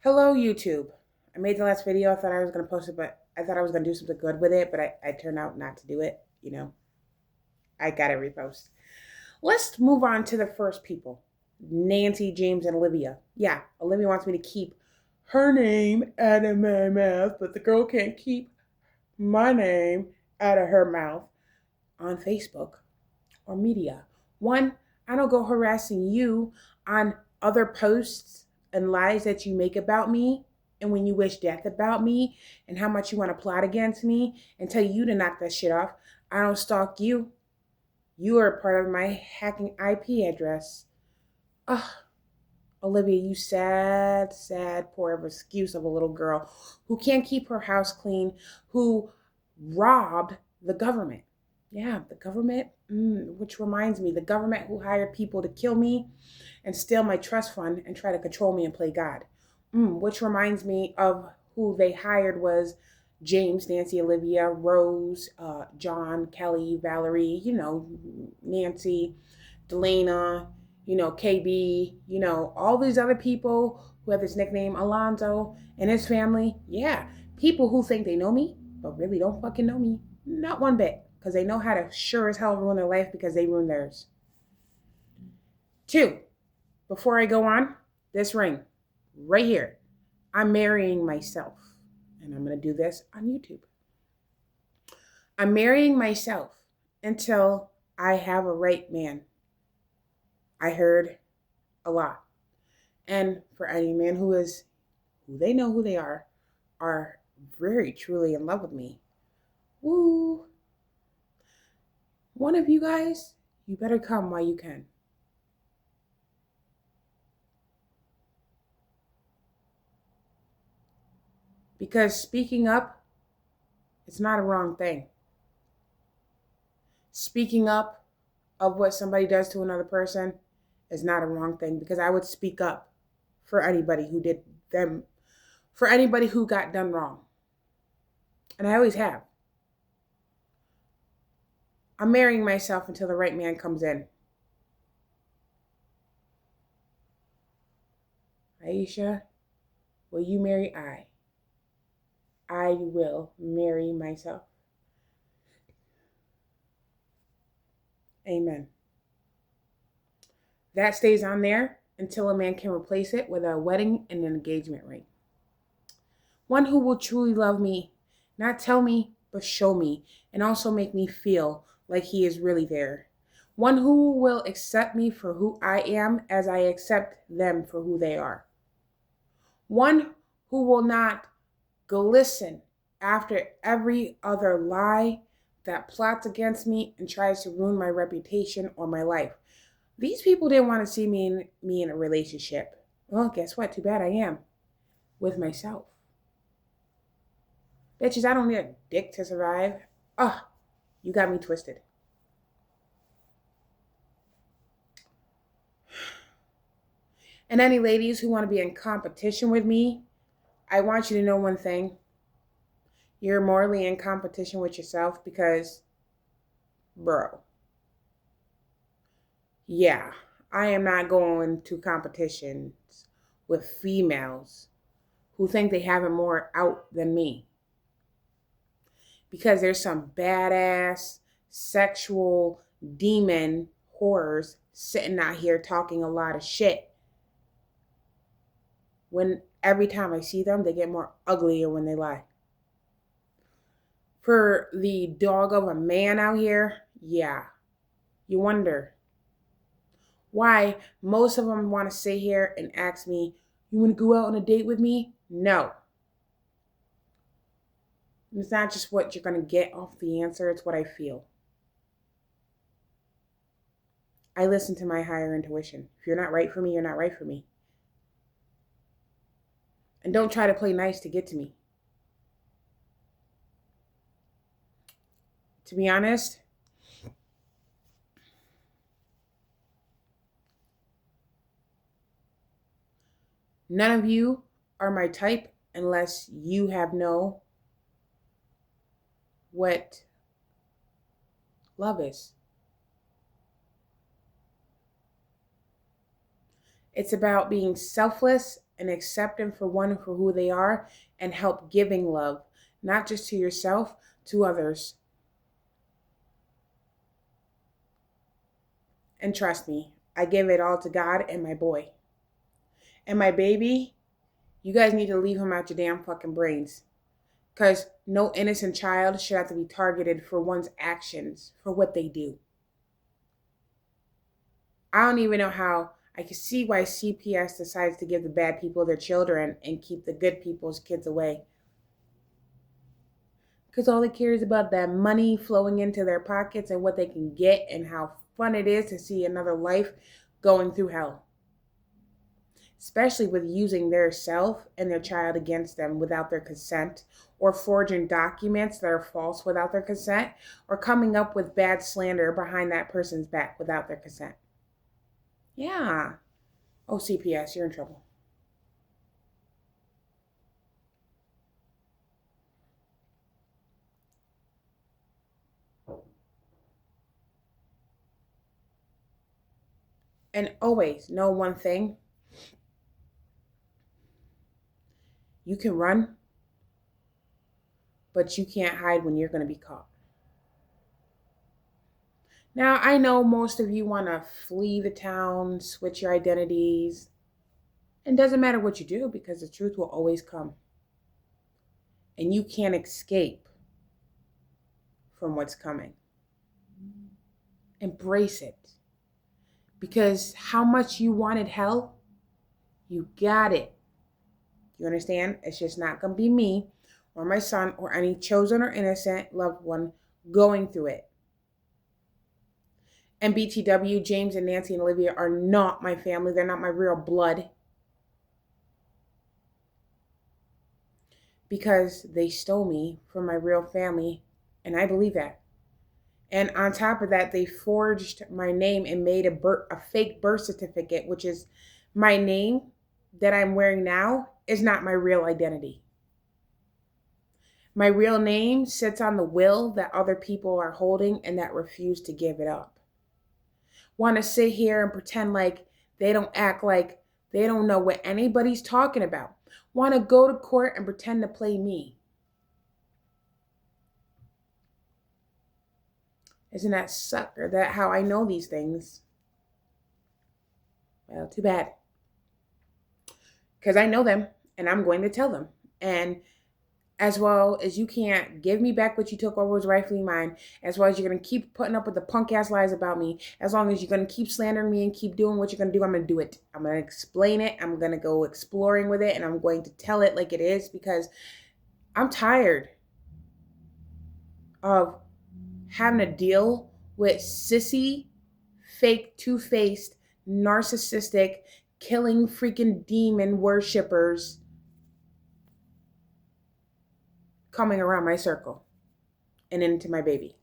Hello, YouTube. I made the last video. I thought I was going to post it, but I thought I was going to do something good with it, but I turned out not to do it. I got to repost. Let's move on to the first people, Nancy, James, and Olivia. Yeah, Olivia wants me to keep her name out of my mouth, but the girl can't keep my name out of her mouth on Facebook or media. One, I don't go harassing you on other posts and lies that you make about me and when you wish death about me and how much you want to plot against me and tell you to knock that shit off. I don't stalk you. You are part of my hacking IP address. Ugh, Olivia, you sad, sad, poor excuse of a little girl who can't keep her house clean, who robbed the government. Yeah, the government, which reminds me, the government who hired people to kill me and steal my trust fund and try to control me and play God. Which reminds me of who they hired was James, Nancy, Olivia, Rose, John, Kelly, Valerie, Nancy, Delana, KB, all these other people who have this nickname, Alonzo, and his family. Yeah, people who think they know me, but really don't fucking know me. Not one bit, because they know how to sure as hell ruin their life because they ruin theirs. Two, before I go on, this ring right here. I'm marrying myself, and I'm going to do this on YouTube. I'm marrying myself until I have a right man. I heard a lot. And for any man who they know who they are very truly in love with me. Woo. One of you guys, you better come while you can. Because speaking up, it's not a wrong thing. Speaking up of what somebody does to another person is not a wrong thing, because I would speak up for anybody who did them, for anybody who got done wrong. And I always have. I'm marrying myself until the right man comes in. Aisha, will you marry I? I will marry myself. Amen. That stays on there until a man can replace it with a wedding and an engagement ring. One who will truly love me, not tell me, but show me, and also make me feel like he is really there. One who will accept me for who I am as I accept them for who they are. One who will not go listen after every other lie that plots against me and tries to ruin my reputation or my life. These people didn't want to see me in a relationship. Well, guess what? Too bad I am with myself. Bitches, I don't need a dick to survive. Ugh, you got me twisted. And any ladies who want to be in competition with me, I want you to know one thing. You're morally in competition with yourself because, bro, yeah, I am not going to competitions with females who think they have it more out than me. Because there's some badass sexual demon horrors sitting out here talking a lot of shit. When every time I see them, they get more uglier when they lie. For the dog of a man out here, yeah, you wonder why most of them want to sit here and ask me, you want to go out on a date with me? No. It's not just what you're going to get off the answer, it's what I feel. I listen to my higher intuition. If you're not right for me, you're not right for me. And don't try to play nice to get to me. To be honest, none of you are my type unless you know what love is. It's about being selfless and accept them for who they are, and help giving love, not just to yourself, to others. And trust me, I give it all to God and my boy. And my baby, you guys need to leave him out your damn fucking brains. Because no innocent child should have to be targeted for one's actions, for what they do. I don't even know how. I can see why CPS decides to give the bad people their children and keep the good people's kids away. Because all they care is about that money flowing into their pockets and what they can get and how fun it is to see another life going through hell. Especially with using their self and their child against them without their consent, or forging documents that are false without their consent, or coming up with bad slander behind that person's back without their consent. Yeah. Oh, CPS, you're in trouble. And always know one thing. You can run, but you can't hide when you're going to be caught. Now, I know most of you want to flee the town, switch your identities. It doesn't matter what you do because the truth will always come. And you can't escape from what's coming. Embrace it. Because how much you wanted hell, you got it. You understand? It's just not going to be me or my son or any chosen or innocent loved one going through it. And BTW, James and Nancy and Olivia are not my family. They're not my real blood. Because they stole me from my real family. And I believe that. And on top of that, they forged my name and made a fake birth certificate, which is my name that I'm wearing now is not my real identity. My real name sits on the will that other people are holding and that refuse to give it up. Want to sit here and pretend like they don't act like they don't know what anybody's talking about. Want to go to court and pretend to play me. Isn't that sucker? That how I know these things? Well, too bad. Because I know them and I'm going to tell them. And as well as you can't give me back what you took over was rightfully mine, as well as you're going to keep putting up with the punk ass lies about me, as long as you're going to keep slandering me and keep doing what you're going to do, I'm going to do it. I'm going to explain it. I'm going to go exploring with it and I'm going to tell it like it is because I'm tired of having to deal with sissy, fake, two-faced, narcissistic, killing freaking demon worshippers coming around my circle and into my baby.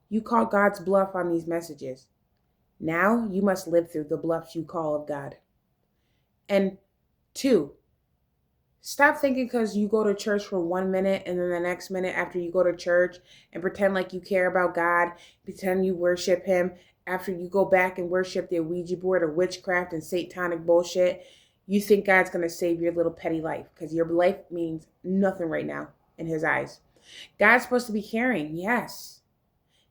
You call God's bluff on these messages. Now you must live through the bluffs you call of God. And 2, stop thinking because you go to church for 1 minute and then the next minute after you go to church and pretend like you care about God, pretend you worship him, after you go back and worship the Ouija board or witchcraft and satanic bullshit, you think God's going to save your little petty life because your life means nothing right now in his eyes. God's supposed to be caring, yes.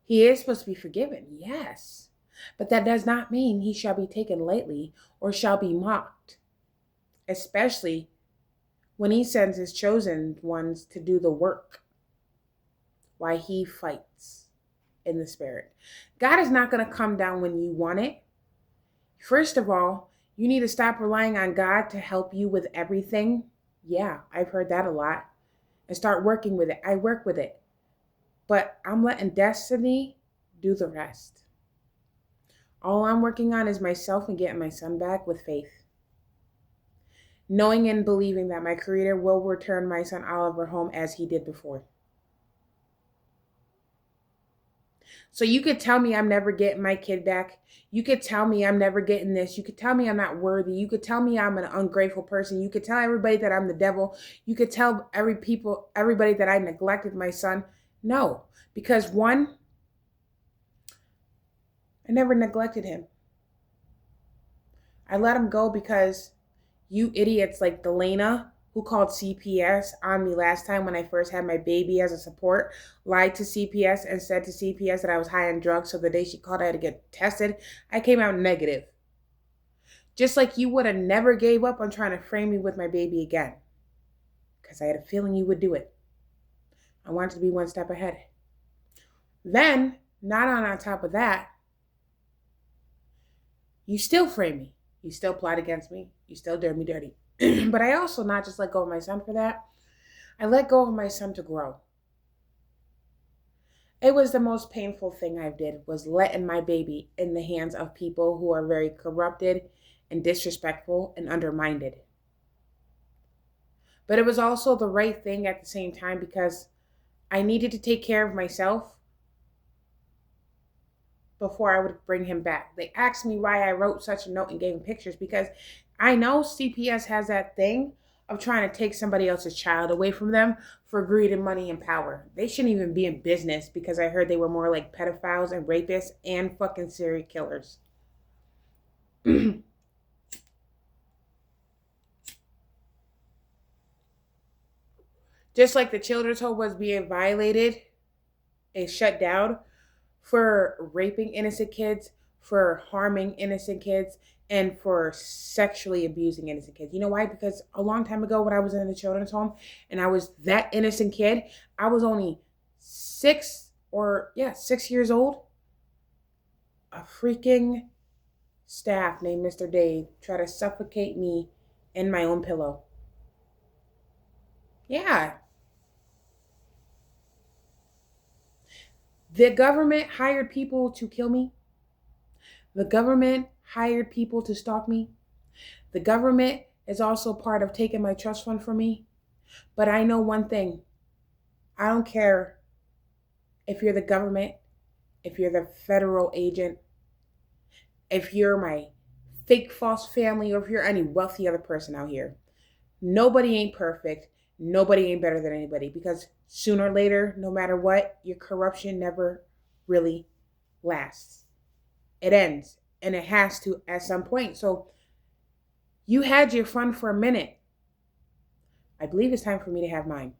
He is supposed to be forgiven, yes. But that does not mean he shall be taken lightly or shall be mocked, especially when he sends his chosen ones to do the work while he fights in the spirit. God is not going to come down when you want it. First of all, you need to stop relying on God to help you with everything. Yeah, I've heard that a lot. And start working with it. I work with it. But I'm letting destiny do the rest. All I'm working on is myself and getting my son back with faith. Knowing and believing that my Creator will return my son Oliver home as he did before. So you could tell me I'm never getting my kid back. You could tell me I'm never getting this. You could tell me I'm not worthy. You could tell me I'm an ungrateful person. You could tell everybody that I'm the devil. You could tell everybody that I neglected my son. No, because 1, I never neglected him. I let him go because you idiots like Delana, who called CPS on me last time when I first had my baby as a support, lied to CPS and said to CPS that I was high on drugs. So the day she called, I had to get tested. I came out negative. Just like you would have never gave up on trying to frame me with my baby again. Because I had a feeling you would do it. I wanted to be one step ahead. Then, not on top of that, you still frame me. You still plot against me. You still did me dirty. But I also not just let go of my son for that. I let go of my son to grow. It was the most painful thing I did, was letting my baby in the hands of people who are very corrupted and disrespectful and undermined. But it was also the right thing at the same time because I needed to take care of myself before I would bring him back. They asked me why I wrote such a note and gave him pictures because I know CPS has that thing of trying to take somebody else's child away from them for greed and money and power. They shouldn't even be in business because I heard they were more like pedophiles and rapists and fucking serial killers. Just like the children's home was being violated and shut down for raping innocent kids, for harming innocent kids, and for sexually abusing innocent kids. You know why? Because a long time ago when I was in the children's home and I was that innocent kid, I was only 6 years old. A freaking staff named Mr. Dave tried to suffocate me in my own pillow. Yeah. The government hired people to kill me. The government hired people to stalk me. The government is also part of taking my trust fund from me. But I know one thing. I don't care if you're the government, if you're the federal agent, if you're my fake false family, or if you're any wealthy other person out here. Nobody ain't perfect. Nobody ain't better than anybody because sooner or later, no matter what, your corruption never really lasts. It ends, and it has to at some point. So you had your fun for a minute. I believe it's time for me to have mine.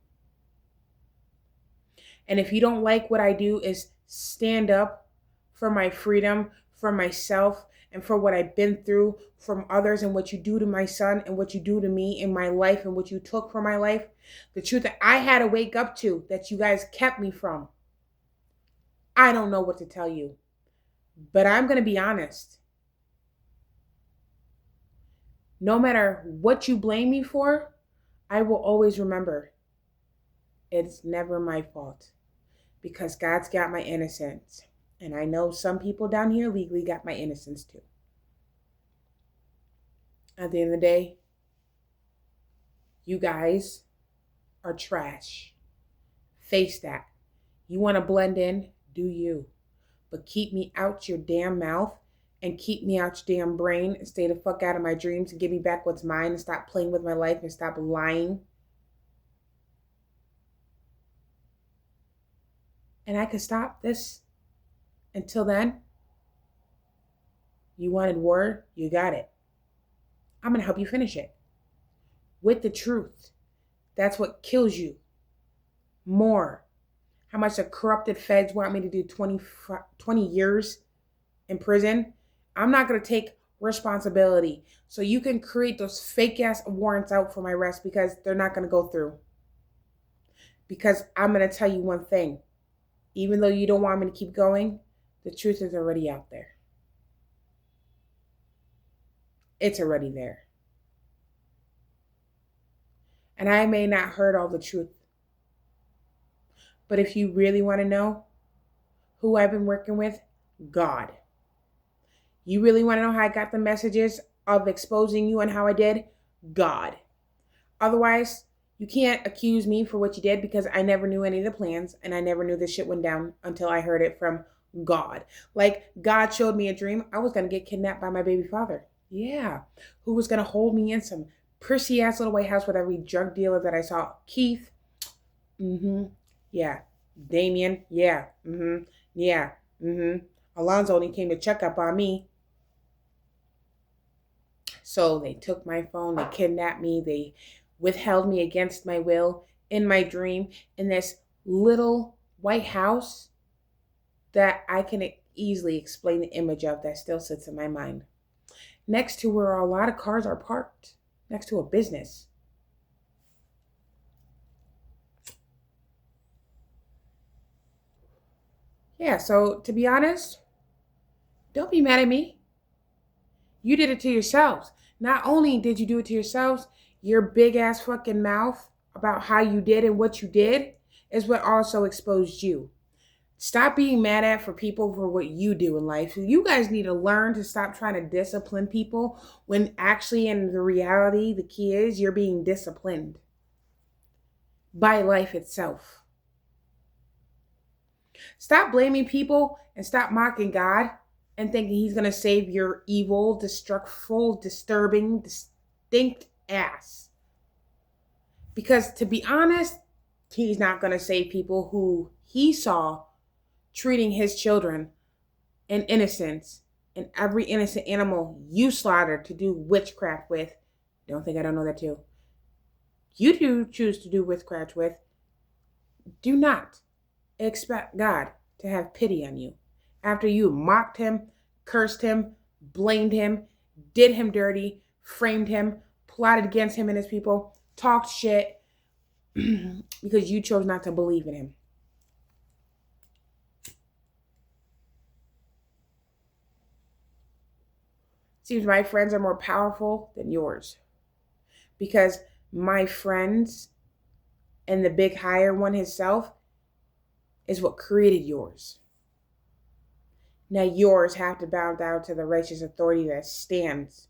And if you don't like what I do, is stand up for my freedom, for myself, and for what I've been through from others and what you do to my son and what you do to me in my life and what you took from my life. The truth that I had to wake up to that you guys kept me from. I don't know what to tell you, but I'm going to be honest. No matter what you blame me for, I will always remember it's never my fault because God's got my innocence. And I know some people down here legally got my innocence too. At the end of the day, you guys are trash. Face that. You want to blend in? Do you. But keep me out your damn mouth and keep me out your damn brain and stay the fuck out of my dreams and give me back what's mine and stop playing with my life and stop lying. And I could stop this. Until then, you wanted war, you got it. I'm going to help you finish it. With the truth. That's what kills you. More. How much the corrupted feds want me to do 20 years in prison. I'm not going to take responsibility. So you can create those fake ass warrants out for my arrest because they're not going to go through. Because I'm going to tell you one thing. Even though you don't want me to keep going, the truth is already out there. It's already there. And I may not heard all the truth. But if you really want to know who I've been working with, God. You really want to know how I got the messages of exposing you and how I did? God. Otherwise, you can't accuse me for what you did because I never knew any of the plans and I never knew this shit went down until I heard it from God. Like God showed me a dream. I was going to get kidnapped by my baby father. Yeah. Who was going to hold me in some prissy ass little White House with every drug dealer that I saw. Keith. Yeah. Damien. Yeah. Yeah. Alonzo only came to check up on me. So they took my phone, they kidnapped me, they withheld me against my will in my dream in this little white house that I can easily explain the image of that still sits in my mind. Next to where a lot of cars are parked, next to a business. Yeah, so to be honest, don't be mad at me. You did it to yourselves. Not only did you do it to yourselves, your big ass fucking mouth about how you did and what you did is what also exposed you. Stop being mad at for people for what you do in life. You guys need to learn to stop trying to discipline people when actually in the reality, the key is you're being disciplined by life itself. Stop blaming people and stop mocking God and thinking he's going to save your evil, destructful, disturbing, distinct ass. Because to be honest, he's not going to save people who he saw treating his children in innocence and every innocent animal you slaughtered to do witchcraft with. Don't think I don't know that too. You do choose to do witchcraft with. Do not expect God to have pity on you after you mocked him, cursed him, blamed him, did him dirty, framed him, plotted against him and his people, talked shit because you chose not to believe in him. Seems my friends are more powerful than yours because my friends and the big higher one himself is what created yours. Now yours have to bow down to the righteous authority that stands.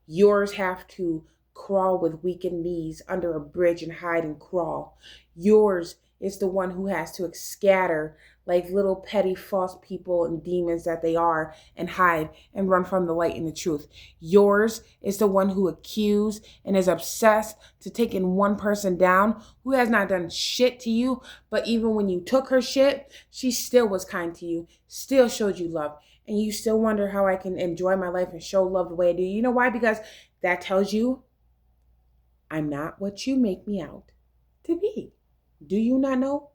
Yours have to crawl with weakened knees under a bridge and hide and crawl. Yours is the one who has to scatter like little petty false people and demons that they are and hide and run from the light and the truth. Yours is the one who accused and is obsessed to taking one person down who has not done shit to you, but even when you took her shit, she still was kind to you, still showed you love, and you still wonder how I can enjoy my life and show love the way I do. You know why? Because that tells you I'm not what you make me out to be. Do you not know?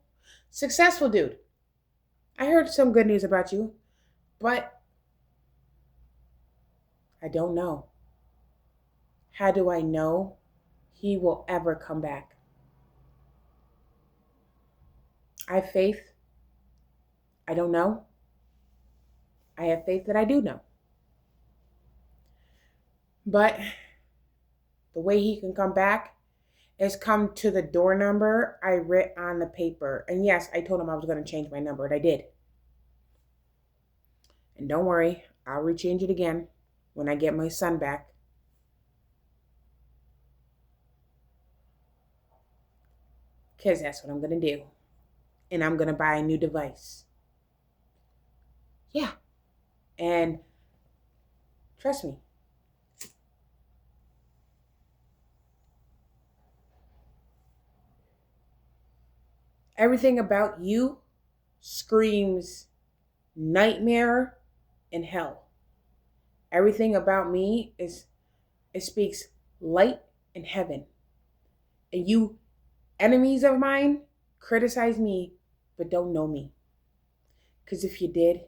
Successful dude. I heard some good news about you, but I don't know. How do I know he will ever come back? I have faith. I don't know. I have faith that I do know. But the way he can come back is come to the door number I writ on the paper. And yes, I told him I was going to change my number, and I did. And don't worry, I'll rechange it again when I get my son back. Because that's what I'm going to do. And I'm going to buy a new device. Yeah. And trust me, everything about you screams nightmare and hell. Everything about me it speaks light and heaven. And you enemies of mine criticize me but don't know me. Because if you did,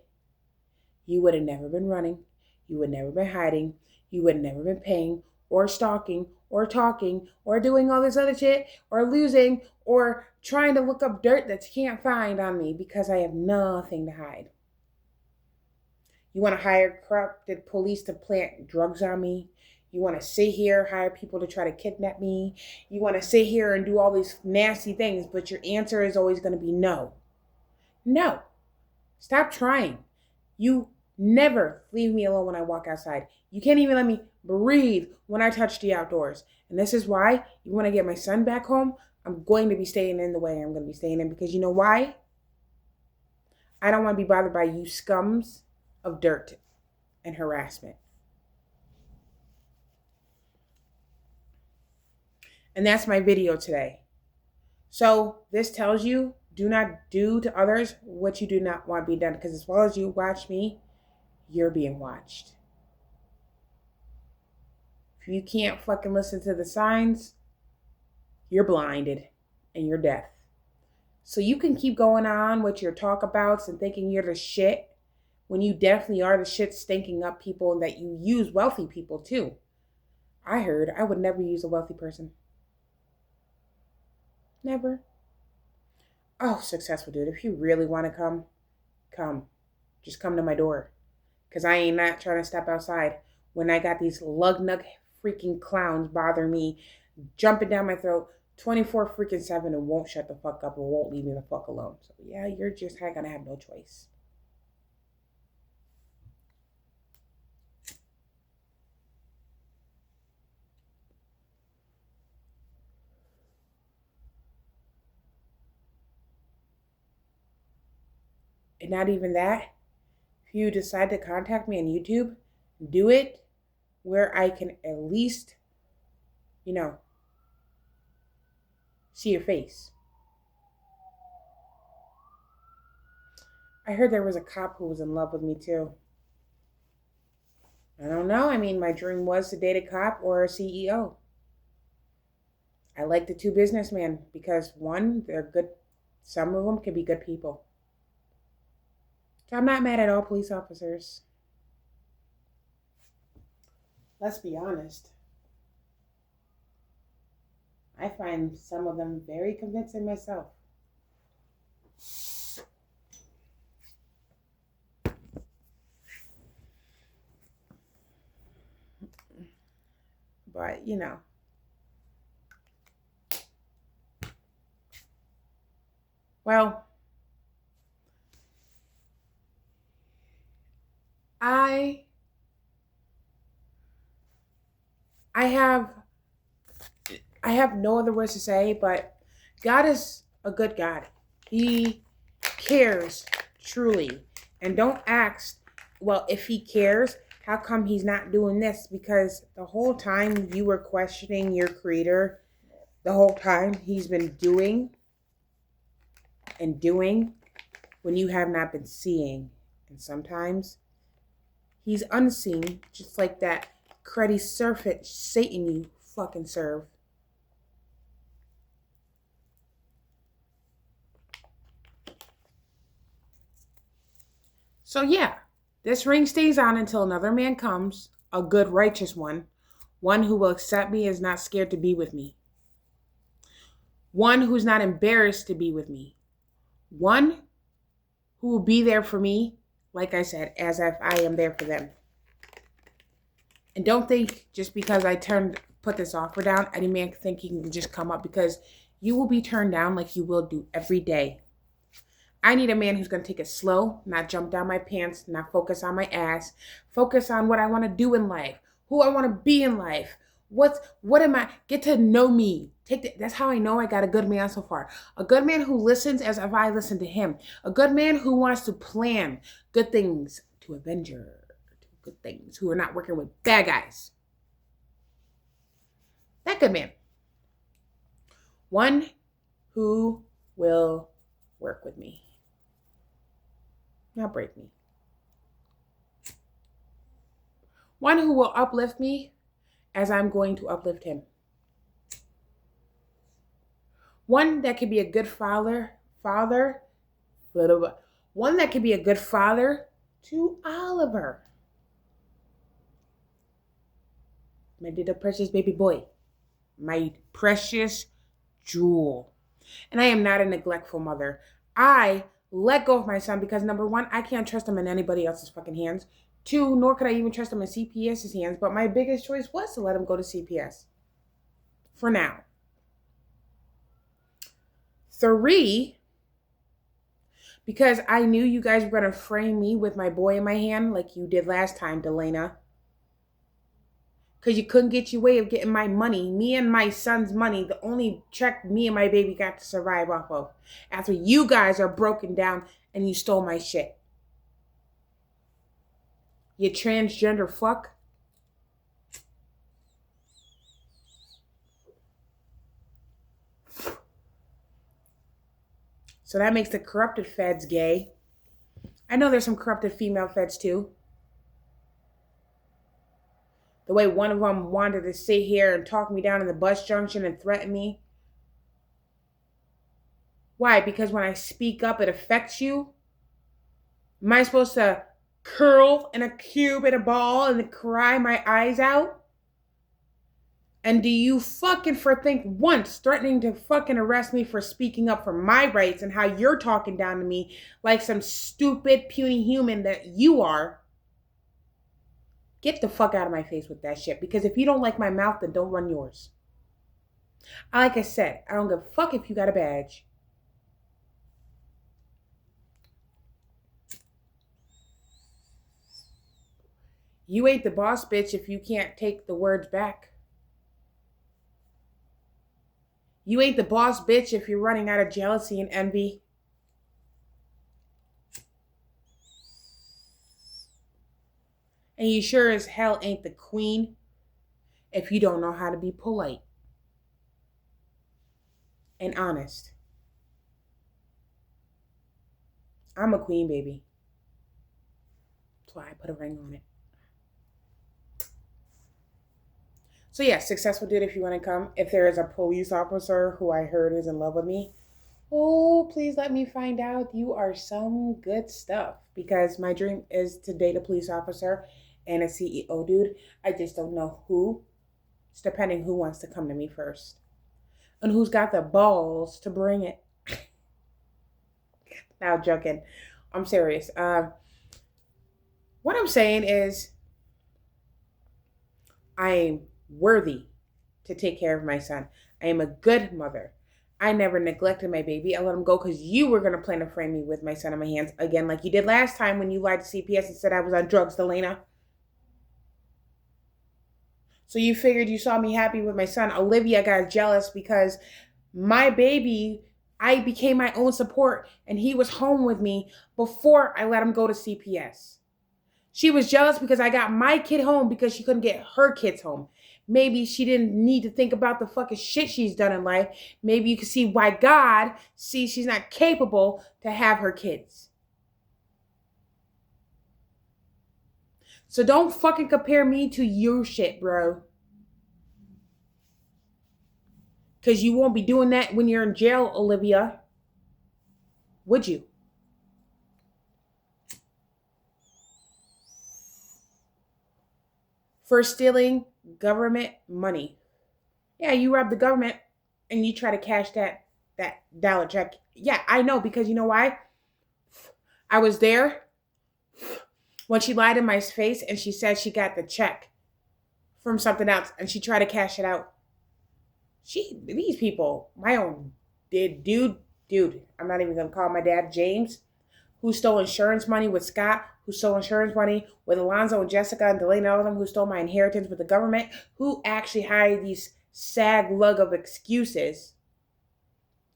you would have never been running, you would never been hiding, you would have never been paying or stalking or talking or doing all this other shit or losing or trying to look up dirt that you can't find on me because I have nothing to hide. You want to hire corrupted police to plant drugs on me. You want to sit here, hire people to try to kidnap me. You want to sit here and do all these nasty things, but your answer is always going to be no. No. Stop trying. You never leave me alone when I walk outside. You can't even let me breathe when I touch the outdoors. And this is why you want to get my son back home. I'm going to be staying in the way I'm going to be staying in because you know why? I don't want to be bothered by you scums of dirt and harassment. And that's my video today. So this tells you, do not do to others what you do not want to be done. Because as well as you watch me you're being watched. If you can't fucking listen to the signs, you're blinded and you're deaf. So you can keep going on with your talkabouts and thinking you're the shit when you definitely are the shit stinking up people and that you use wealthy people too. I heard I would never use a wealthy person. Never. Oh, successful dude, if you really want to come, come. Just come to my door. Because I ain't not trying to step outside when I got these lug nug freaking clowns bothering me, jumping down my throat 24 freaking 7 and won't shut the fuck up and won't leave me the fuck alone. So yeah, you're just gonna have no choice. And not even that. If you decide to contact me on YouTube, do it where I can at least, see your face. I heard there was a cop who was in love with me too. I don't know. I mean, my dream was to date a cop or a CEO. I like the two businessmen because one, they're good. Some of them can be good people. So I'm not mad at all police officers. Let's be honest. I find some of them very convincing myself. But, well, I have no other words to say, but God is a good God. He cares truly. And don't ask, well, if he cares, how come he's not doing this? Because the whole time you were questioning your creator, the whole time he's been doing and doing when you have not been seeing. And sometimes he's unseen, just like that cruddy serpent Satan you fucking serve. So yeah, this ring stays on until another man comes, a good righteous one who will accept me as not scared to be with me, one who's not embarrassed to be with me, one who will be there for me, like I said, as if I am there for them. And don't think just because I put this offer down, any man think he can just come up, because you will be turned down like you will do every day. I need a man who's going to take it slow, not jump down my pants, not focus on my ass, focus on what I want to do in life, who I want to be in life. What am I? Get to know me. That's how I know I got a good man so far. A good man who listens as if I listen to him. A good man who wants to plan good things to avenge her. Good things, who are not working with bad guys. That good man. One who will work with me, not break me. One who will uplift me as I'm going to uplift him. One that could be a good father. One that could be a good father to Oliver. My little precious baby boy. My precious jewel. And I am not a neglectful mother. I let go of my son because, number one, I can't trust him in anybody else's fucking hands. Two, nor could I even trust him in CPS's hands. But my biggest choice was to let him go to CPS. For now. 3, because I knew you guys were going to frame me with my boy in my hand like you did last time, Delana. Because you couldn't get your way of getting my money, me and my son's money, the only check me and my baby got to survive off of, after you guys are broken down and you stole my shit. You transgender fuck. So that makes the corrupted feds gay. I know there's some corrupted female feds too. The way one of them wanted to sit here and talk me down in the bus junction and threaten me. Why? Because when I speak up, it affects you? Am I supposed to curl in a cube in a ball and cry my eyes out? And do you fucking think once threatening to fucking arrest me for speaking up for my rights and how you're talking down to me like some stupid, puny human that you are? Get the fuck out of my face with that shit. Because if you don't like my mouth, then don't run yours. Like I said, I don't give a fuck if you got a badge. You ain't the boss, bitch, if you can't take the words back. You ain't the boss, bitch, if you're running out of jealousy and envy. And you sure as hell ain't the queen if you don't know how to be polite and honest. I'm a queen, baby. That's why I put a ring on it. So yeah, successful dude if you want to come. If there is a police officer who I heard is in love with me, oh, please let me find out. You are some good stuff. Because my dream is to date a police officer and a CEO dude. I just don't know who. It's depending who wants to come to me first. And who's got the balls to bring it. Now joking. I'm serious. What I'm saying is I'm worthy to take care of my son. I am a good mother. I never neglected my baby. I let him go because you were going to plan to frame me with my son in my hands again, like you did last time when you lied to CPS and said I was on drugs, Delana. So you figured you saw me happy with my son. Olivia got jealous because my baby, I became my own support and he was home with me before I let him go to CPS. She was jealous because I got my kid home because she couldn't get her kids home. Maybe she didn't need to think about the fucking shit she's done in life. Maybe you can see why God sees she's not capable to have her kids. So don't fucking compare me to your shit, bro. Because you won't be doing that when you're in jail, Olivia. Would you? For stealing government money. Yeah, you robbed the government and you try to cash that dollar check. Yeah, I know, because you know why? I was there when she lied in my face and she said she got the check from something else and she tried to cash it out. These people, my own dude, I'm not even going to call my dad James, who stole insurance money with Scott, who stole insurance money with Alonzo and Jessica and Delaney, all of them, who stole my inheritance with the government, who actually hired these sag lug of excuses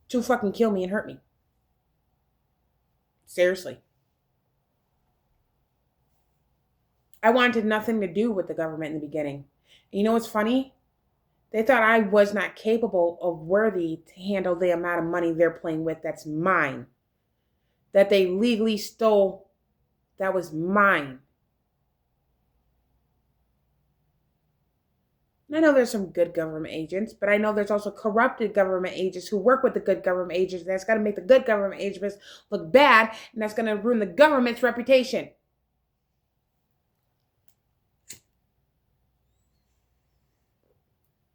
to fucking kill me and hurt me. Seriously. I wanted nothing to do with the government in the beginning. And you know what's funny? They thought I was not capable of worthy to handle the amount of money they're playing with that's mine. That they legally stole, that was mine. I know there's some good government agents, but I know there's also corrupted government agents who work with the good government agents. And that's going to make the good government agents look bad, and that's going to ruin the government's reputation.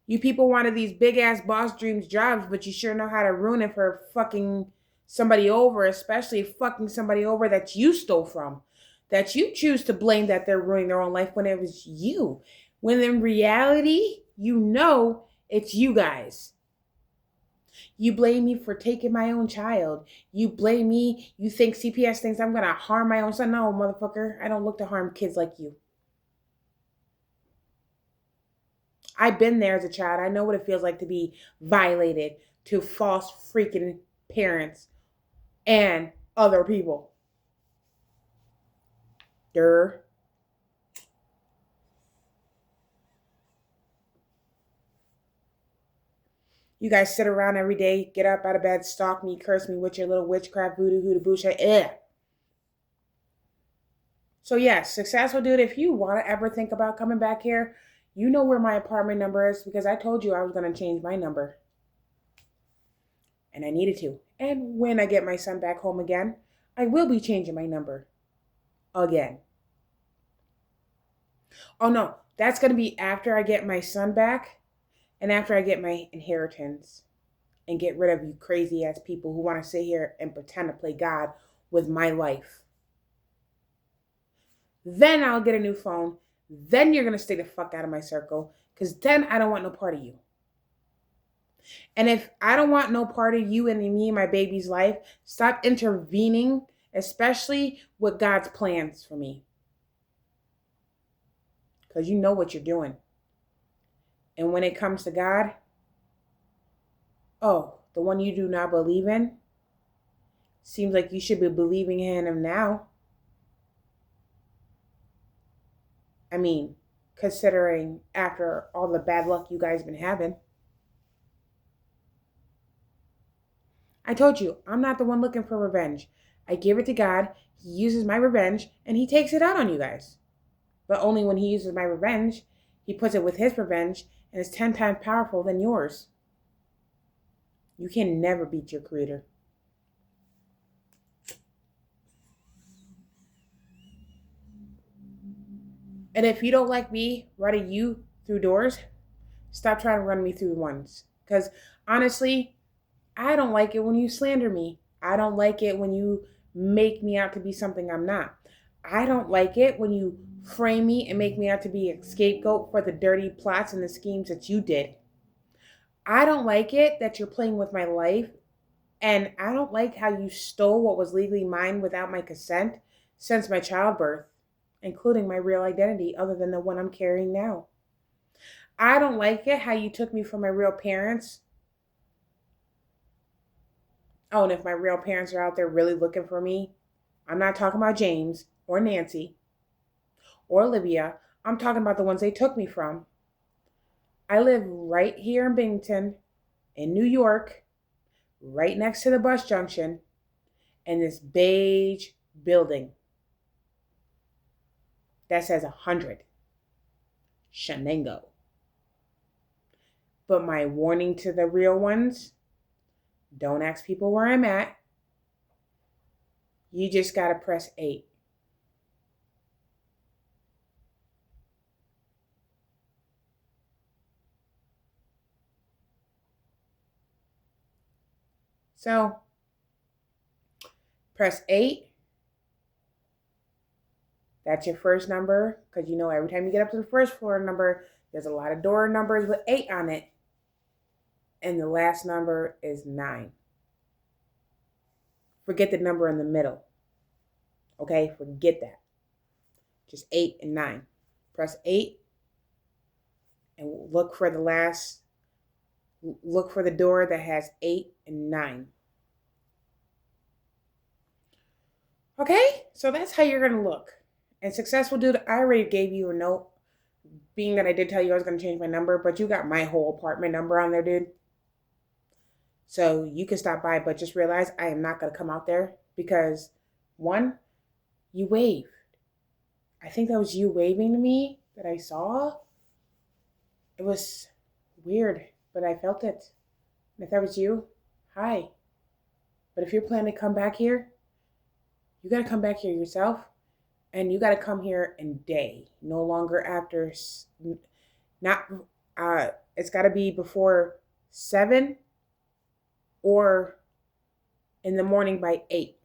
You people wanted these big-ass boss dreams jobs, but you sure know how to ruin it for fucking somebody over, especially fucking somebody over that you stole from, that you choose to blame that they're ruining their own life when it was you. When in reality, you know it's you guys. You blame me for taking my own child. You blame me. You think CPS thinks I'm going to harm my own son. No, motherfucker. I don't look to harm kids like you. I've been there as a child. I know what it feels like to be violated to false freaking parents and other people. Durr. You guys sit around every day, get up out of bed, stalk me, curse me with your little witchcraft voodoo hoodoo bullshit. Ugh. So yes, successful dude, if you want to ever think about coming back here, You know where my apartment number is because I told you I was going to change my number. And I needed to. And when I get my son back home again, I will be changing my number again. Oh no, that's going to be after I get my son back and after I get my inheritance and get rid of you crazy ass people who want to sit here and pretend to play God with my life. Then I'll get a new phone. Then you're going to stay the fuck out of my circle because then I don't want no part of you. And if I don't want no part of you and me and my baby's life, stop intervening, especially with God's plans for me. Because you know what you're doing. And when it comes to God, oh, the one you do not believe in, seems like you should be believing in him now. I mean, considering after all the bad luck you guys been having. I told you, I'm not the one looking for revenge. I give it to God, he uses my revenge, and he takes it out on you guys. But only when he uses my revenge, he puts it with his revenge, and it's 10 times powerful than yours. You can never beat your creator. And if you don't like me running you through doors, stop trying to run me through ones. Because honestly, I don't like it when you slander me. I don't like it when you make me out to be something I'm not. I don't like it when you frame me and make me out to be a scapegoat for the dirty plots and the schemes that you did. I don't like it that you're playing with my life. And I don't like how you stole what was legally mine without my consent since my childbirth, including my real identity other than the one I'm carrying now. I don't like it how you took me from my real parents. Oh, and if my real parents are out there really looking for me, I'm not talking about James or Nancy or Olivia. I'm talking about the ones they took me from. I live right here in Binghamton, in New York, right next to the bus junction, in this beige building that says 100 Shenango. But my warning to the real ones, don't ask people where I'm at. You just got to press 8. So, press 8. That's your first number, because you know every time you get up to the first floor number, there's a lot of door numbers with 8 on it. And the last number is 9. Forget the number in the middle. Okay, forget that. Just 8 and 9. Press 8 and look for the door that has 8 and 9. Okay, so that's how you're going to look. And successful dude, I already gave you a note, being that I did tell you I was going to change my number, but you got my whole apartment number on there, dude. So you can stop by, but just realize I am not going to come out there because, one, you waved. I think that was you waving to me that I saw. It was weird, but I felt it. And if that was you, hi. But if you're planning to come back here, you got to come back here yourself. And you got to come here in day, no longer after, it's got to be before 7 or in the morning by 8.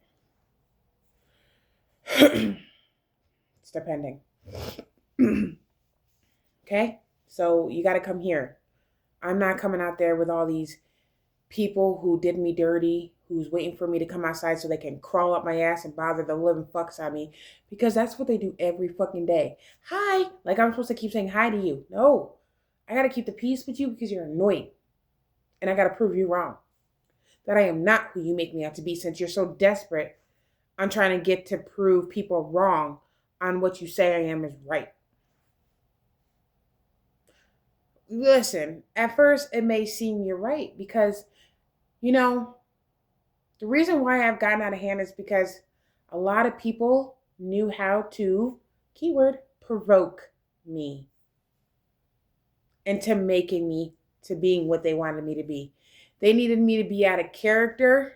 It's depending. Okay? So you got to come here. I'm not coming out there with all these people who did me dirty, who's waiting for me to come outside so they can crawl up my ass and bother the living fucks out of me, because that's what they do every fucking day. Hi, like I'm supposed to keep saying hi to you. No, I got to keep the peace with you because you're annoying. And I got to prove you wrong. That I am not who you make me out to be, since you're so desperate on trying to get to prove people wrong on what you say I am is right. Listen, at first it may seem you're right because, the reason why I've gotten out of hand is because a lot of people knew how to, keyword, provoke me. into making me to being what they wanted me to be. They needed me to be out of character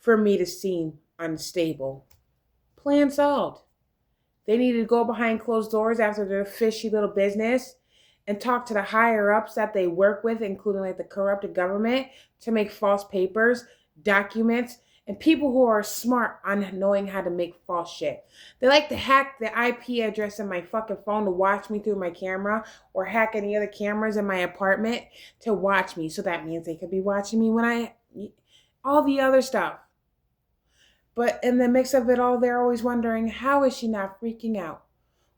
for me to seem unstable. Plan solved. They needed to go behind closed doors after their fishy little business and talk to the higher ups that they work with, including like the corrupted government, to make false papers, documents, and people who are smart on knowing how to make false shit. They like to hack the IP address in my fucking phone to watch me through my camera, or hack any other cameras in my apartment to watch me. So that means they could be watching me all the other stuff. But in the mix of it all, they're always wondering, how is she not freaking out?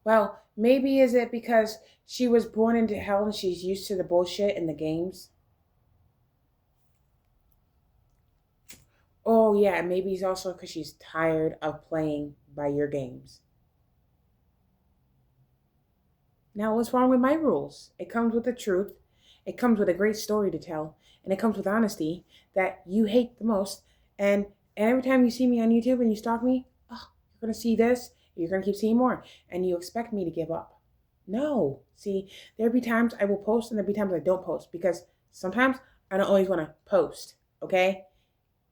Well, maybe is it because she was born into hell and she's used to the bullshit in the games? Oh yeah, maybe it's also because she's tired of playing by your games. Now, what's wrong with my rules? It comes with the truth. It comes with a great story to tell. And it comes with honesty that you hate the most. And every time you see me on YouTube and you stalk me, oh, you're going to see this. You're going to keep seeing more. And you expect me to give up. No. See, there'll be times I will post and there'll be times I don't post. Because sometimes I don't always want to post. Okay?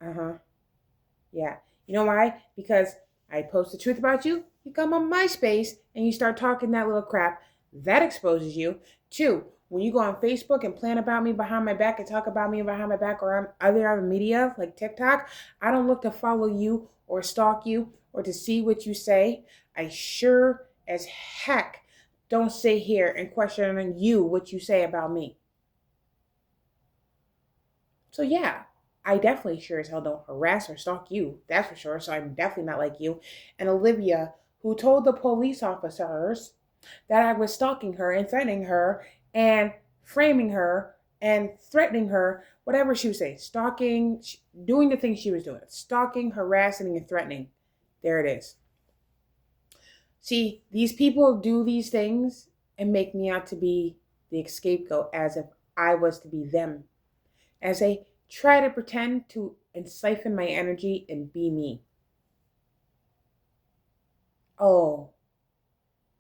Uh-huh. Yeah. You know why? Because I post the truth about you. You come on MySpace and you start talking that little crap. That exposes you. 2, when you go on Facebook and plan about me behind my back and talk about me behind my back or on other media like TikTok, I don't look to follow you or stalk you or to see what you say. I sure as heck don't sit here and question on you what you say about me. So yeah, I definitely sure as hell don't harass or stalk you. That's for sure. So I'm definitely not like you. And Olivia, who told the police officers that I was stalking her and threatening her and framing her and threatening her, whatever she would say, stalking, doing the things she was doing, stalking, harassing, and threatening. There it is. See, these people do these things and make me out to be the scapegoat as if I was to be them, as they try to pretend to and siphon my energy and be me. Oh,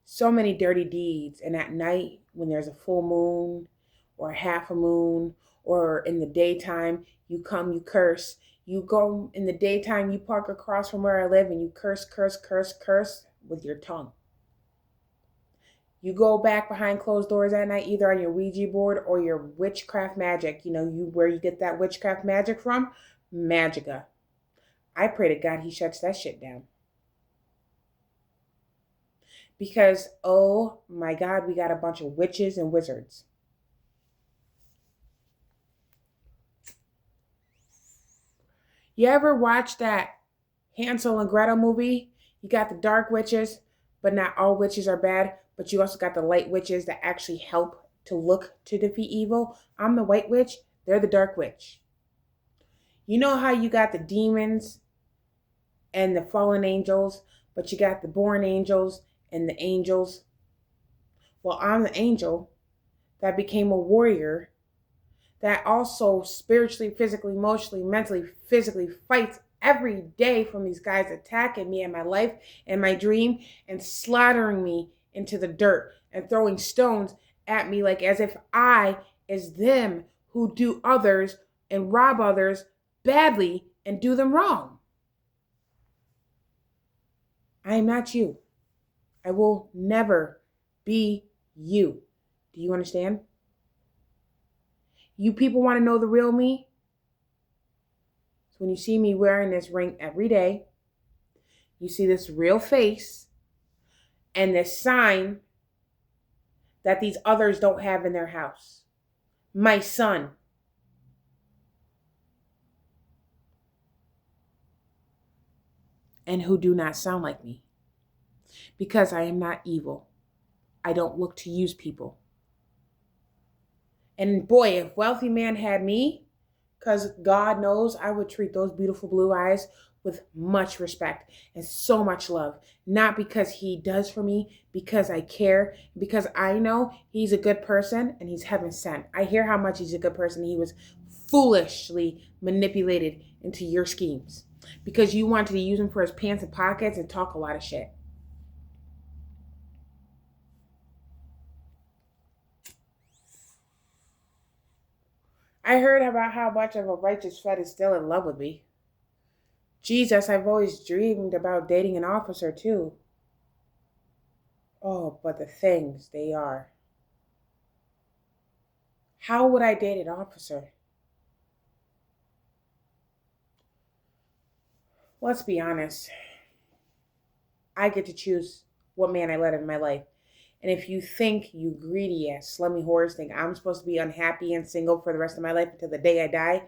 so many dirty deeds. And at night, when there's a full moon or half a moon, or in the daytime, you come, you curse. You go in the daytime, you park across from where I live and you curse, curse, curse, curse with your tongue. You go back behind closed doors at night, either on your Ouija board or your witchcraft magic. You know, where you get that witchcraft magic from? Magica. I pray to God he shuts that shit down. Because, oh my God, we got a bunch of witches and wizards. You ever watch that Hansel and Gretel movie? You got the dark witches, but not all witches are bad. But you also got the light witches that actually help to look to defeat evil. I'm the white witch. They're the dark witch. You know how you got the demons and the fallen angels, but you got the born angels and the angels? Well, I'm the angel that became a warrior that also spiritually, physically, emotionally, mentally, physically fights every day from these guys attacking me in my life and my dream and slaughtering me into the dirt and throwing stones at me like as if I is them who do others and rob others badly and do them wrong. I am not you. I will never be you. Do you understand? You people want to know the real me? So when you see me wearing this ring every day, you see this real face and this sign that these others don't have in their house. My son. And who do not sound like me. Because I am not evil. I don't look to use people. And boy, if Wealthy Man had me, because God knows I would treat those beautiful blue eyes with much respect and so much love. Not because he does for me, because I care, because I know he's a good person and he's heaven sent. I hear how much he's a good person. He was foolishly manipulated into your schemes because you wanted to use him for his pants and pockets and talk a lot of shit. I heard about how much of a righteous Fed is still in love with me. Jesus, I've always dreamed about dating an officer too. Oh, but the things they are. How would I date an officer? Let's be honest. I get to choose what man I let in my life. And if you think, you greedy ass slummy whores, think I'm supposed to be unhappy and single for the rest of my life until the day I die,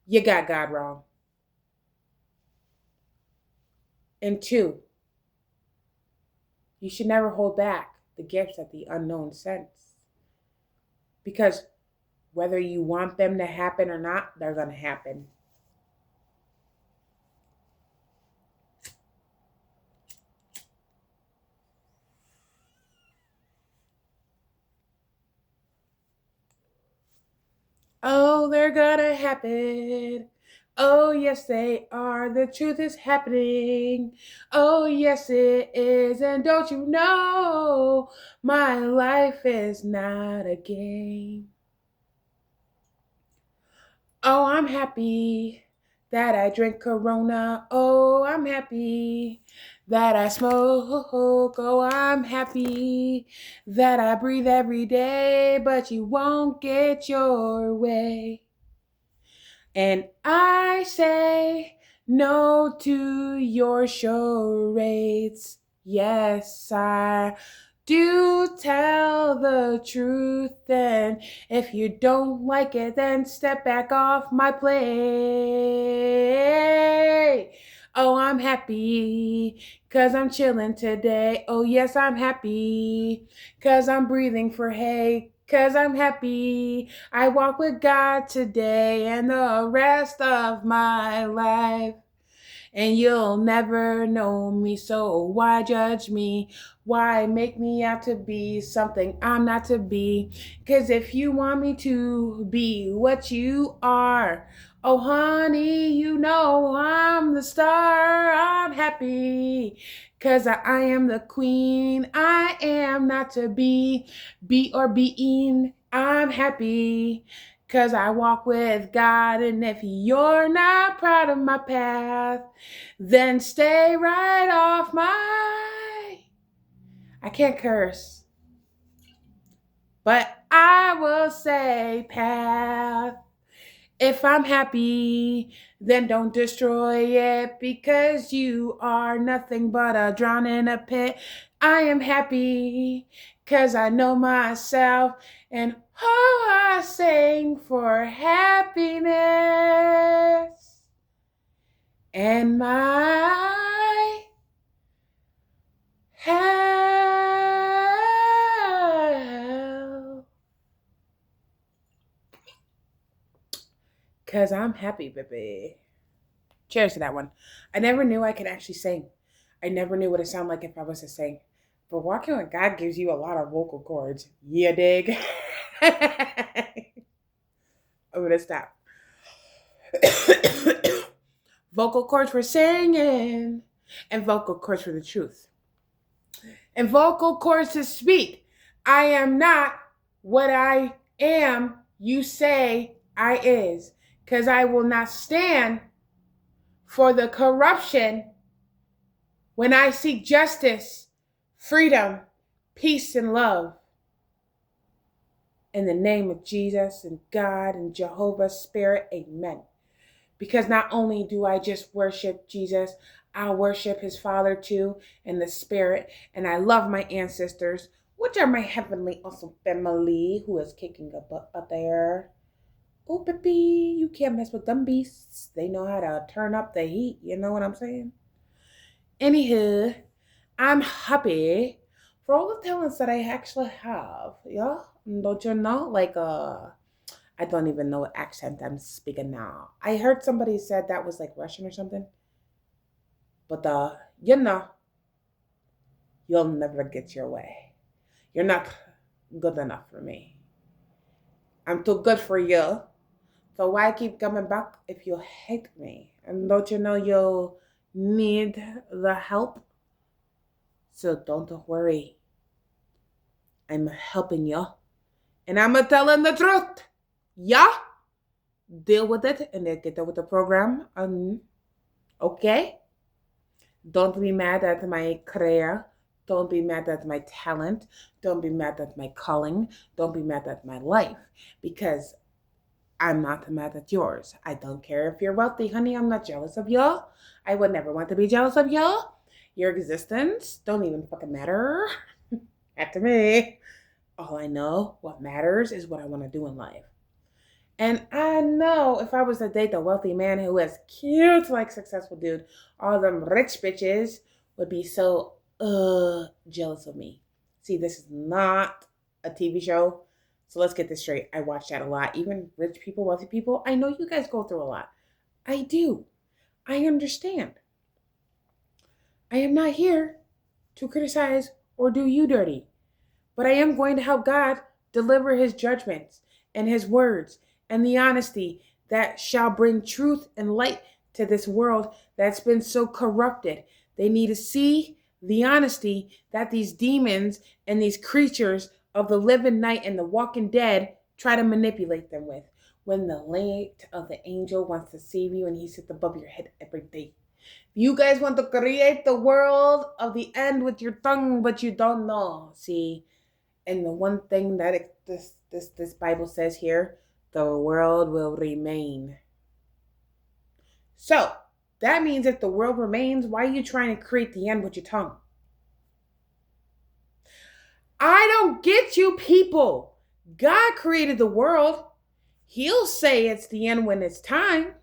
you got God wrong. And two, you should never hold back the gifts that the unknown sends. Because whether you want them to happen or not, they're going to happen. Oh, they're gonna happen. Oh, yes, they are. The truth is happening. Oh, yes, it is. And don't you know, my life is not a game. Oh, I'm happy that I drink Corona. Oh, I'm happy that I smoke. Oh, I'm happy that I breathe every day, but you won't get your way. And I say no to your charades. Yes, I do tell the truth. And if you don't like it, then step back off my plate. Oh, I'm happy 'cause I'm chilling today. Oh, yes, I'm happy 'cause I'm breathing for hay. 'Cause I'm happy I walk with God today and the rest of my life. And you'll never know me, so why judge me? Why make me out to be something I'm not to be? 'Cause if you want me to be what you are, oh honey, you know I'm the star. I'm happy 'cause I am the queen. I am not to be or being. I'm happy 'cause I walk with God. And if you're not proud of my path, then stay right off my... I can't curse, but I will say path. If I'm happy, then don't destroy it, because you are nothing but a drown in a pit. I am happy because I know myself, and oh, I sing for happiness and my health. Because I'm happy, baby. Cheers to that one. I never knew I could actually sing. I never knew what it sounded like if I was to sing. But walking with God gives you a lot of vocal cords. Yeah, dig? I'm going to stop. Vocal cords for singing and vocal cords for the truth. And vocal cords to speak. I am not what I am you say I is. Because I will not stand for the corruption when I seek justice, freedom, peace, and love. In the name of Jesus and God and Jehovah's Spirit, amen. Because not only do I just worship Jesus, I worship his Father too, and the Spirit, and I love my ancestors, which are my heavenly awesome family who is kicking a butt out there. Oh, baby, you can't mess with them beasts. They know how to turn up the heat. You know what I'm saying? Anywho, I'm happy for all the talents that I actually have. Yeah? Don't you know? Like, I don't even know what accent I'm speaking now. I heard somebody said that was like Russian or something. But, you know, you'll never get your way. You're not good enough for me. I'm too good for you. So why keep coming back if you hate me? And don't you know you'll need the help? So don't worry. I'm helping you. And I'm telling the truth. Yeah? deal with it and then get with the program. Okay. Don't be mad at my career. Don't be mad at my talent. Don't be mad at my calling. Don't be mad at my life, because I'm not mad at yours. I don't care if you're wealthy, honey. I'm not jealous of you. I would never want to be jealous of you. Your existence don't even fucking matter. Not to me. All I know, what matters is what I want to do in life. And I know if I was to date a wealthy man who is cute like successful dude, all them rich bitches would be so jealous of me. See, this is not a TV show. So let's get this straight. I watch that a lot. Even rich people, wealthy people, I know you guys go through a lot. I do. I understand. I am not here to criticize or do you dirty, but I am going to help God deliver his judgments and his words and the honesty that shall bring truth and light to this world that's been so corrupted. They need to see the honesty that these demons and these creatures of the living night and the walking dead try to manipulate them with. When the light of the angel wants to save you and he sits above your head every day. You guys want to create the world of the end with your tongue, but you don't know. See, and the one thing that this Bible says here, the world will remain. So that means if the world remains, why are you trying to create the end with your tongue? I don't get you people. God created the world. He'll say it's the end when it's time.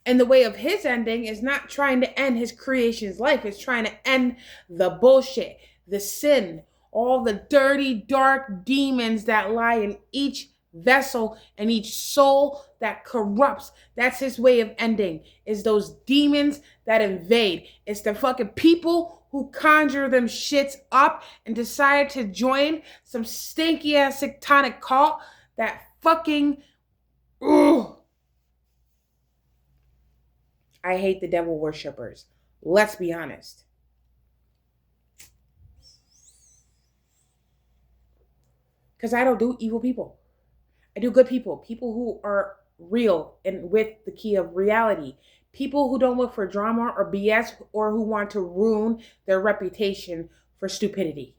And the way of his ending is not trying to end his creation's life. It's trying to end the bullshit, the sin, all the dirty, dark demons that lie in each vessel and each soul that corrupts. That's his way of ending, is those demons that invade. It's the fucking people who conjure them shits up and decide to join some stinky ass satanic cult that fucking, ugh. I hate the devil worshippers. Let's be honest. Because I don't do evil people. I do good people. People who are real and with the key of reality. People who don't look for drama or BS or who want to ruin their reputation for stupidity.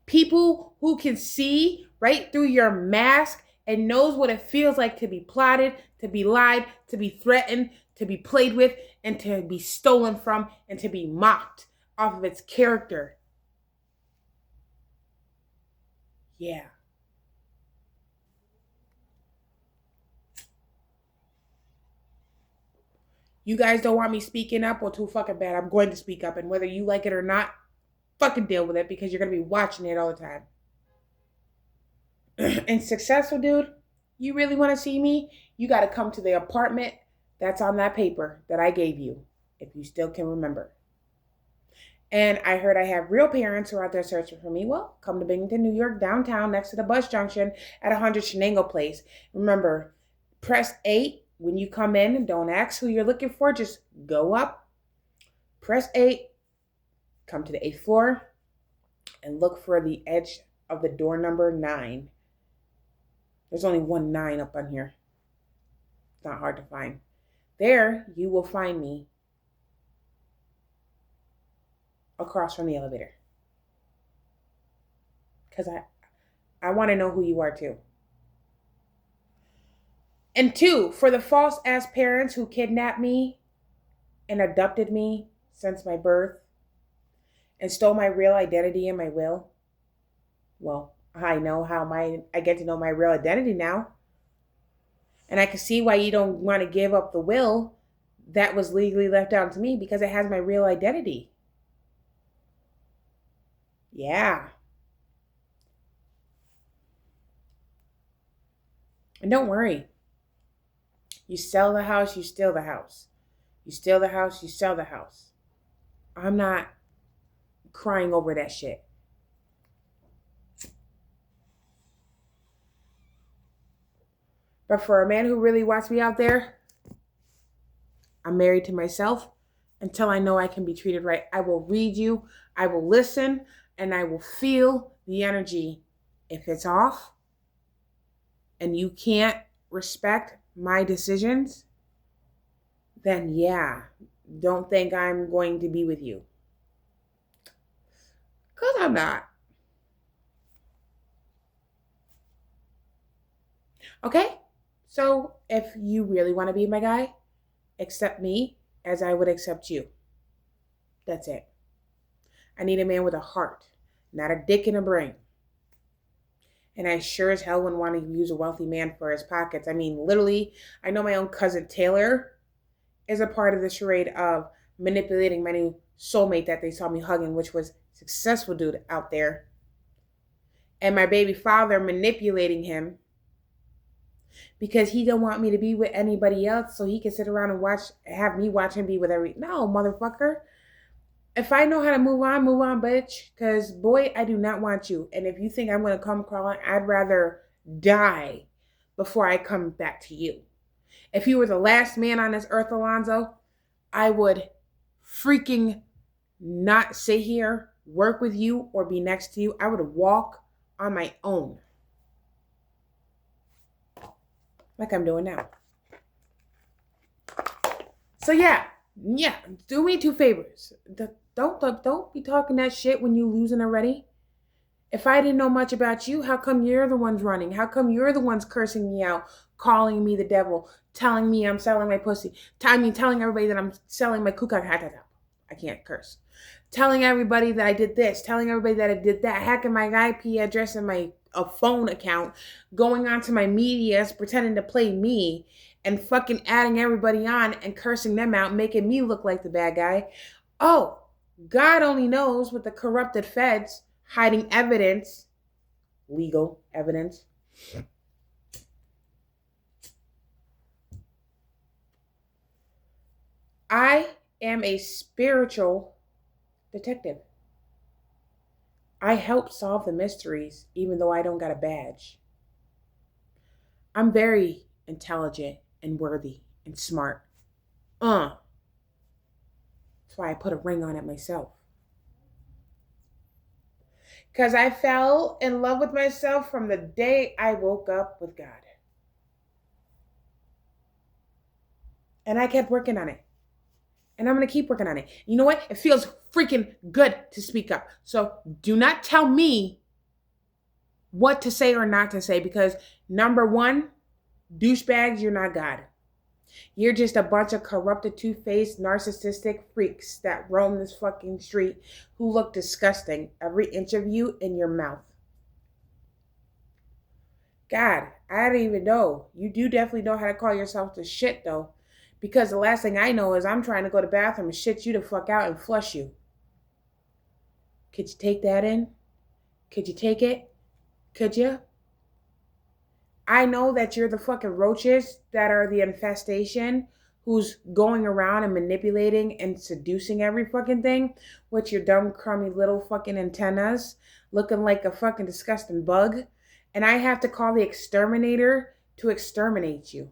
People who can see right through your mask and knows what it feels like to be plotted, to be lied, to be threatened, to be played with, and to be stolen from, and to be mocked off of its character. Yeah. You guys don't want me speaking up? Well, too fucking bad. I'm going to speak up, and whether you like it or not, fucking deal with it, because you're going to be watching it all the time. And successful dude, you really want to see me? You got to come to the apartment that's on that paper that I gave you, if you still can remember. And I heard I have real parents who are out there searching for me. Well, come to Binghamton, New York, downtown, next to the bus junction at 100 Shenango Place. Remember, press 8 when you come in. Don't ask who you're looking for. Just go up, press 8, come to the 8th floor, and look for the edge of the door number 9. There's only one 9 up on here. It's not hard to find. There, you will find me across from the elevator. Because I want to know who you are too. And 2, for the false ass parents who kidnapped me and abducted me since my birth and stole my real identity and my will. Well, I know how I get to know my real identity now. And I can see why you don't want to give up the will that was legally left down to me, because it has my real identity. Yeah. And don't worry. You sell the house, you steal the house. You steal the house, you sell the house. I'm not crying over that shit. But for a man who really wants me out there, I'm married to myself. Until I know I can be treated right, I will read you, I will listen, and I will feel the energy. If it's off and you can't respect my decisions, then yeah, don't think I'm going to be with you. Because I'm not. Okay? So if you really want to be my guy, accept me as I would accept you. That's it. I need a man with a heart, not a dick and a brain. And I sure as hell wouldn't want to use a wealthy man for his pockets. I mean, literally, I know my own cousin Taylor is a part of the charade of manipulating my new soulmate that they saw me hugging, which was a successful dude out there. And my baby father manipulating him because he don't want me to be with anybody else so he can sit around and have me watch him be with every... No, motherfucker. If I know how to move on, bitch. Because, boy, I do not want you. And if you think I'm going to come crawling, I'd rather die before I come back to you. If you were the last man on this earth, Alonzo, I would freaking not sit here, work with you, or be next to you. I would walk on my own. Like I'm doing now. So yeah, do me two favors. Don't be talking that shit when you losing already. If I didn't know much about you, how come you're the ones running? How come you're the ones cursing me out, calling me the devil, telling me I'm selling my pussy, telling everybody that I'm selling my kukak? I can't curse. Telling everybody that I did this, telling everybody that I did that, hacking my IP address and my phone account, going onto my medias, pretending to play me, and fucking adding everybody on and cursing them out, making me look like the bad guy. Oh, God only knows with the corrupted feds hiding evidence, legal evidence. I am a spiritual detective. I help solve the mysteries even though I don't got a badge. I'm very intelligent and worthy and smart. That's why I put a ring on it myself. Because I fell in love with myself from the day I woke up with God. And I kept working on it. And I'm going to keep working on it. You know what? It feels freaking good to speak up. So do not tell me what to say or not to say, because number one, douchebags, you're not God. You're just a bunch of corrupted, two-faced, narcissistic freaks that roam this fucking street who look disgusting, every inch of you in your mouth. God, I don't even know. You do definitely know how to call yourself the shit, though. Because the last thing I know is I'm trying to go to the bathroom and shit you the fuck out and flush you. Could you take that in? Could you take it? Could you? I know that you're the fucking roaches that are the infestation who's going around and manipulating and seducing every fucking thing with your dumb, crummy little fucking antennas looking like a fucking disgusting bug. And I have to call the exterminator to exterminate you.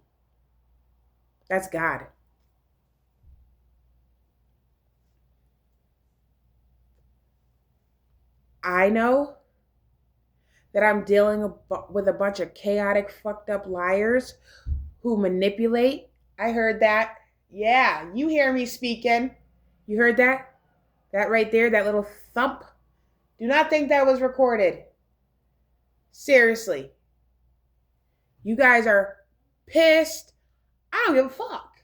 That's God. I know that I'm dealing with a bunch of chaotic, fucked up liars who manipulate. I heard that. Yeah, you hear me speaking. You heard that? That right there, that little thump. Do not think that was recorded. Seriously. You guys are pissed. I don't give a fuck.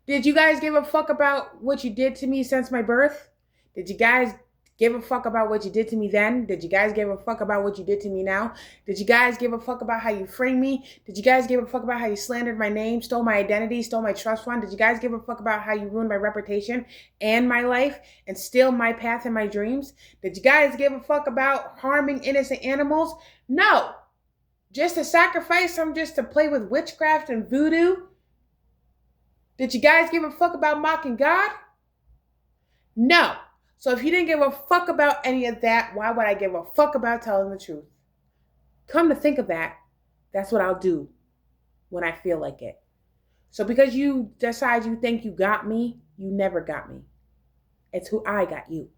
Did you guys give a fuck about what you did to me since my birth? Did you guys give a fuck about what you did to me then? Did you guys give a fuck about what you did to me now? Did you guys give a fuck about how you framed me? Did you guys give a fuck about how you slandered my name, stole my identity, stole my trust fund? Did you guys give a fuck about how you ruined my reputation and my life and steal my path and my dreams? Did you guys give a fuck about harming innocent animals? No. Just to sacrifice them, just to play with witchcraft and voodoo? Did you guys give a fuck about mocking God? No. So if you didn't give a fuck about any of that, why would I give a fuck about telling the truth? Come to think of that, that's what I'll do when I feel like it. So because you decide you think you got me, you never got me. It's who I got you.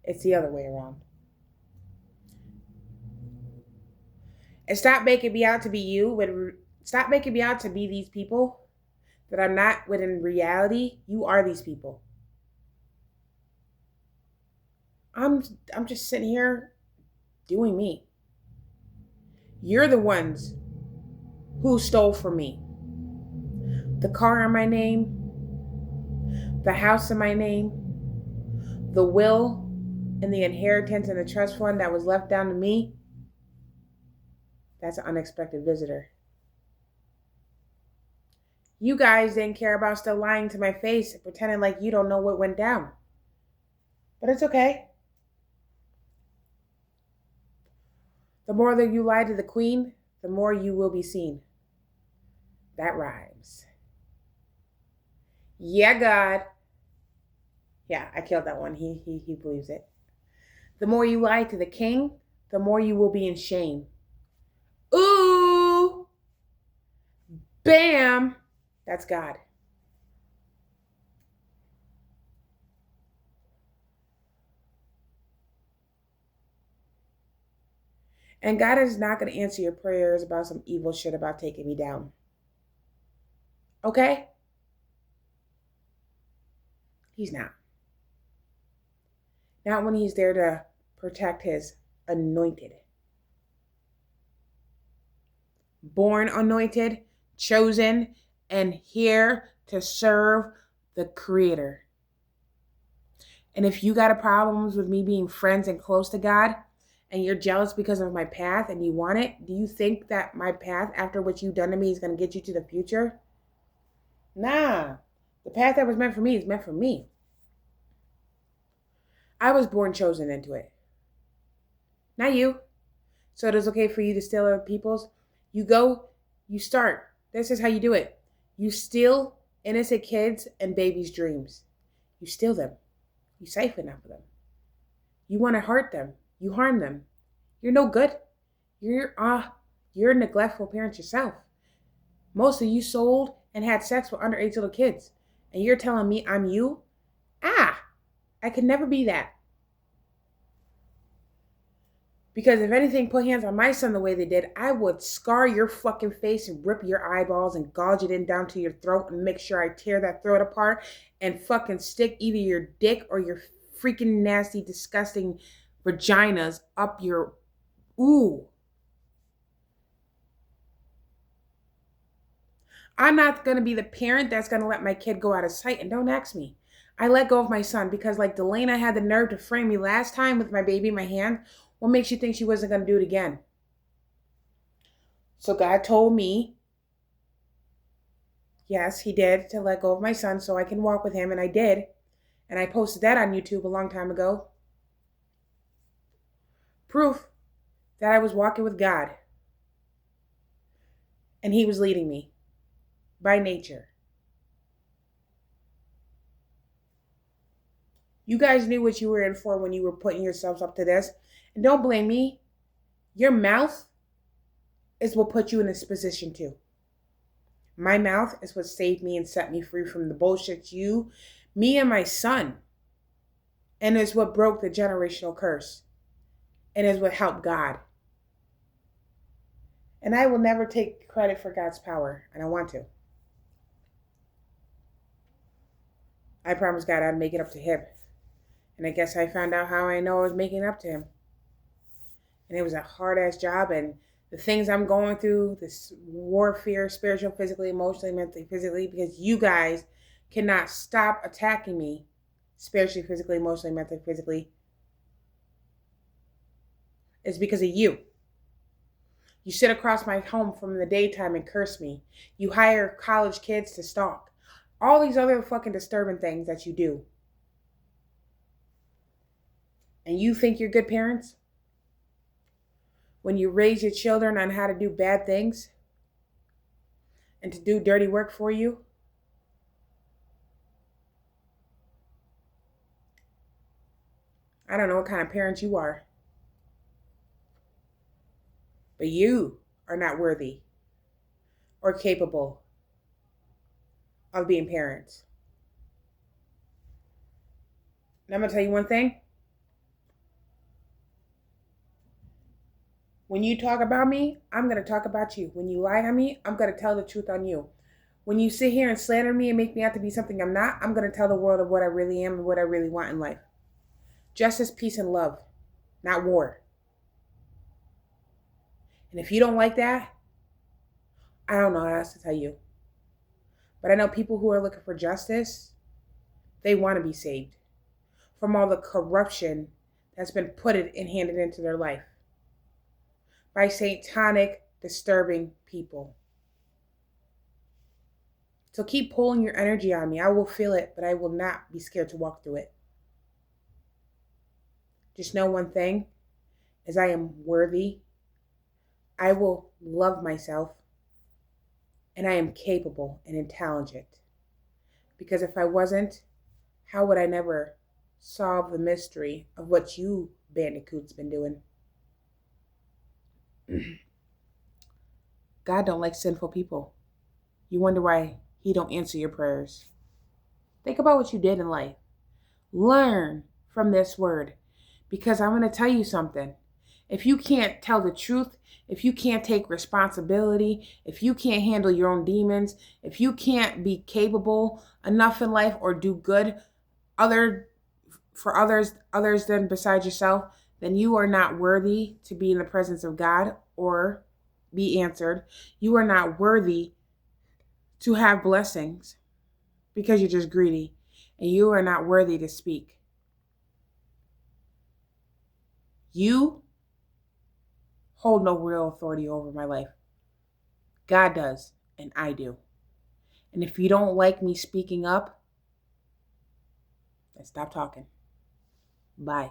It's the other way around. And stop making me out to be you when Stop making me out to be these people that I'm not, when in reality, you are these people. I'm just sitting here doing me. You're the ones who stole from me. The car in my name, the house in my name, the will and the inheritance and the trust fund that was left down to me. That's an unexpected visitor. You guys didn't care about still lying to my face, pretending like you don't know what went down. But it's okay. The more that you lie to the queen, the more you will be seen. That rhymes. Yeah, God. Yeah, I killed that one. He believes it. The more you lie to the king, the more you will be in shame. Ooh! Bam! That's God. And God is not going to answer your prayers about some evil shit about taking me down. Okay? He's not. Not when he's there to protect his anointed. Born anointed, chosen, and here to serve the Creator. And if you got a problems with me being friends and close to God, and you're jealous because of my path and you want it, do you think that my path after what you've done to me is going to get you to the future? Nah. The path that was meant for me is meant for me. I was born chosen into it. Not you. So it is okay for you to steal other people's. You go, you start. This is how you do it. You steal innocent kids and babies' dreams. You steal them. You siphon off of them. You want to hurt them. You harm them. You're no good. You're a neglectful parent yourself. Most of you sold and had sex with underage little kids. And you're telling me I'm you? I could never be that. Because if anything put hands on my son the way they did, I would scar your fucking face and rip your eyeballs and gouge it in down to your throat and make sure I tear that throat apart and fucking stick either your dick or your freaking nasty, disgusting vaginas up your... Ooh. I'm not going to be the parent that's going to let my kid go out of sight. And don't ask me. I let go of my son because like Delana had the nerve to frame me last time with my baby in my hand. What makes you think she wasn't going to do it again? So God told me, yes, he did, to let go of my son so I can walk with him. And I did. And I posted that on YouTube a long time ago. Proof that I was walking with God. And he was leading me by nature. You guys knew what you were in for when you were putting yourselves up to this. And don't blame me. Your mouth is what put you in this position too. My mouth is what saved me and set me free from the bullshit me and my son. And is what broke the generational curse. And is what helped God. And I will never take credit for God's power. And I want to. I promised God I'd make it up to him. And I guess I found out how I know I was making it up to him. And it was a hard-ass job. And the things I'm going through, this warfare, spiritual, physically, emotionally, mentally, physically, because you guys cannot stop attacking me spiritually, physically, emotionally, mentally, physically. It's because of you. You sit across my home from the daytime and curse me. You hire college kids to stalk. All these other fucking disturbing things that you do. And you think you're good parents? When you raise your children on how to do bad things and to do dirty work for you? I don't know what kind of parent you are. But you are not worthy or capable of being parents. And I'm going to tell you one thing. When you talk about me, I'm going to talk about you. When you lie on me, I'm going to tell the truth on you. When you sit here and slander me and make me out to be something I'm not, I'm going to tell the world of what I really am and what I really want in life. Justice, peace, and love, not war. And if you don't like that, I don't know what else to tell you. But I know people who are looking for justice, they want to be saved from all the corruption that's been put and handed into their life by satanic, disturbing people. So keep pulling your energy on me. I will feel it, but I will not be scared to walk through it. Just know one thing, is I am worthy. I will love myself. And I am capable and intelligent. Because if I wasn't, how would I never solve the mystery of what you bandicoots been doing? God don't like sinful people. You wonder why he don't answer your prayers. Think about what you did in life. Learn from this word. Because I'm going to tell you something. If you can't tell the truth, if you can't take responsibility, if you can't handle your own demons, if you can't be capable enough in life or do good for others than besides yourself, then you are not worthy to be in the presence of God or be answered. You are not worthy to have blessings because you're just greedy, and you are not worthy to speak. You hold no real authority over my life. God does, and I do. And if you don't like me speaking up, then stop talking. Bye.